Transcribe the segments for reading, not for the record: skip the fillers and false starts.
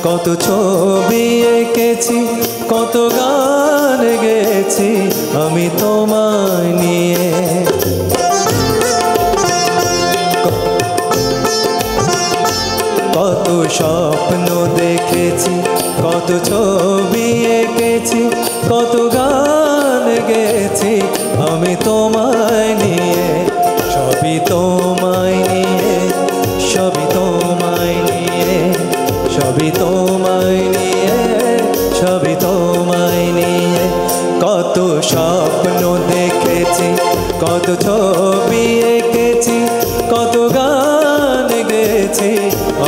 কত ছবি এঁকেছি, কত গান গেয়েছি আমি তোমায় নিয়ে। কত স্বপ্ন দেখেছি, কত ছবি এঁকেছি, কত গান গেয়েছি আমি তোমায় নিয়ে। সবই তোমায় নিয়ে, সবই তোমায় নিয়ে, সবই তোমায় নিয়ে, সবই তোমায় নিয়ে। কত স্বপ্ন দেখেছি, কত ছবি এঁকেছি, কত গান গেয়েছি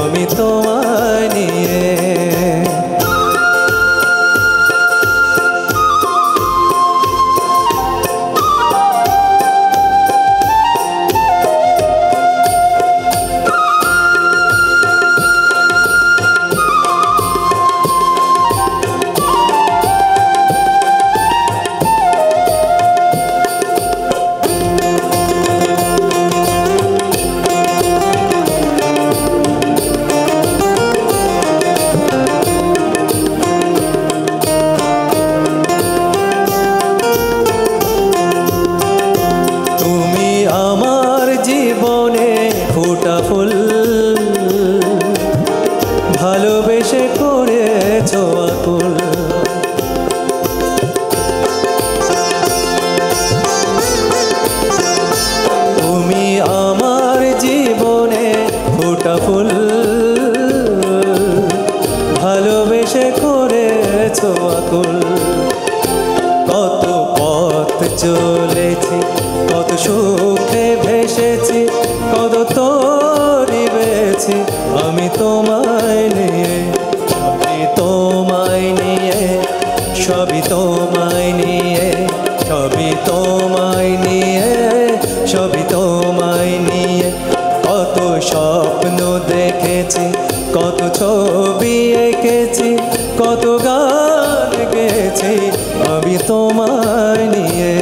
আমি তোমায় নিয়ে। ফুল ভালোবেসে করেছো আকুল। তুমি আমার জীবনে ফোটা ফুল ভালোবেসে করেছো আকুল। কত পথ চলেছি, কত সুখে ভেসেছি, কত তরিবেছি আমি তোমায় নিয়ে। সবই তোমায় নিয়ে, সবই তোমায় নিয়ে, সবই তোমায় নিয়ে, সবই তোমায় নিয়ে। কত স্বপ্ন দেখেছি, কত ছবি এঁকেছি, কত গান গেয়েছি আমি তোমায় নিয়ে।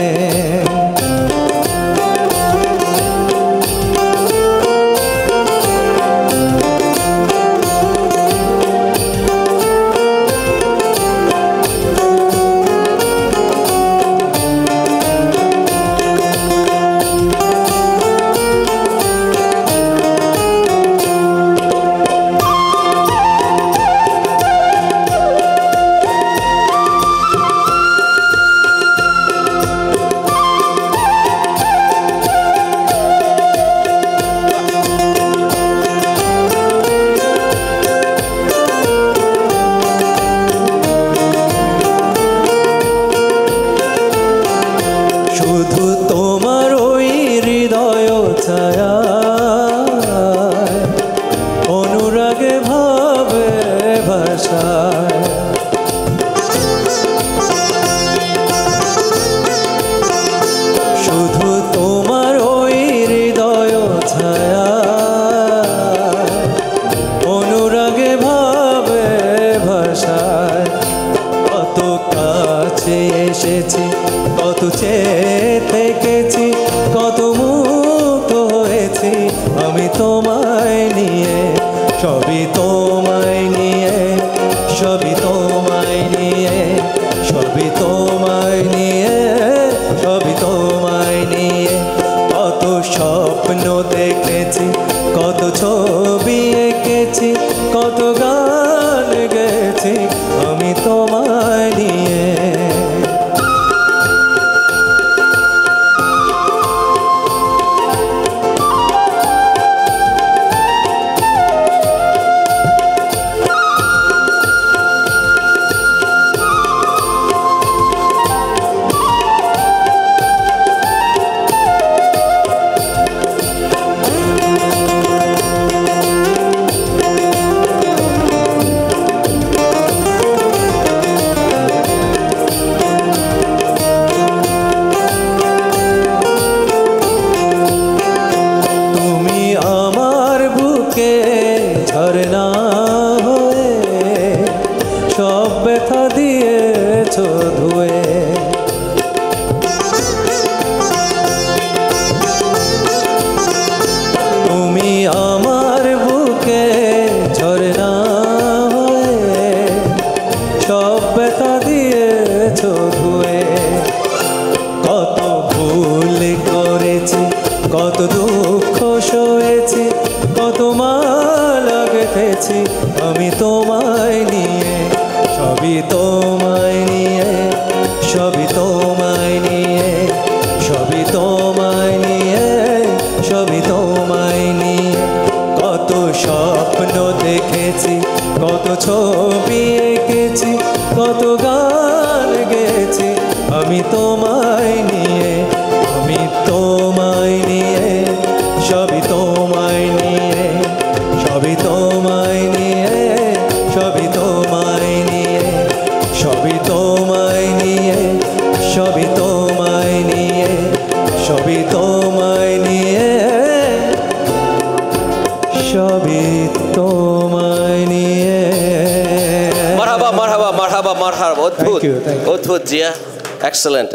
শুধু তোমার ওই হৃদয় ছায়া অনুরাগে ভাবে ভাষায়। শুধু তোমার ওই হৃদয় ছায়া অনুরাগে ভাবে ভাষায়। কত কাছে এসেছি, কত চেয়ে থেকেছি, কত মুক্ত হয়েছি আমি তোমায় নিয়ে। সবই তোমায় নিয়ে, সবই তোমায় নিয়ে, সবই তোমায় নিয়ে, সবই তোমায় নিয়ে। কত স্বপ্ন দেখেছি, কত ছবি এঁকেছি, কত গান গেয়েছি আমি তোমায় নিয়ে। ঝরনা হয়ে সব ব্যথা দিয়েছো ধুয়ে। তুমি আমার বুকে ঝরনা হয়ে সব ব্যথা দিয়েছ ধুয়ে। কত ভুল করেছি, কত দুঃখ সয়েছি, কত মালা গেঁথেছি আমি তোমায় নিয়ে। সবই তোমায় নিয়ে, সবই তোমায় নিয়ে, সবই তোমায় নিয়ে, সবই তোমায় নিয়ে। কত স্বপ্ন দেখেছি, কত ছবি এঁকেছি, কত গান গেয়েছি আমি তোমায় নিয়ে। আমি তোমায় নিয়ে, সবই তোমায় নিয়ে, সবই তোমায় নিয়ে, সবই তোমায় নিয়ে, সবই তোমায় নিয়ে, সবই তোমায় নিয়ে, সবই তোমায় নিয়ে, সবই তোমায় নিয়ে। মারহাবা মারহাবা মারহাবা মারহাবা। অদ্ভুত Thank you, thank you. অদ্ভুত জিয়া, এক্সেলেন্ট।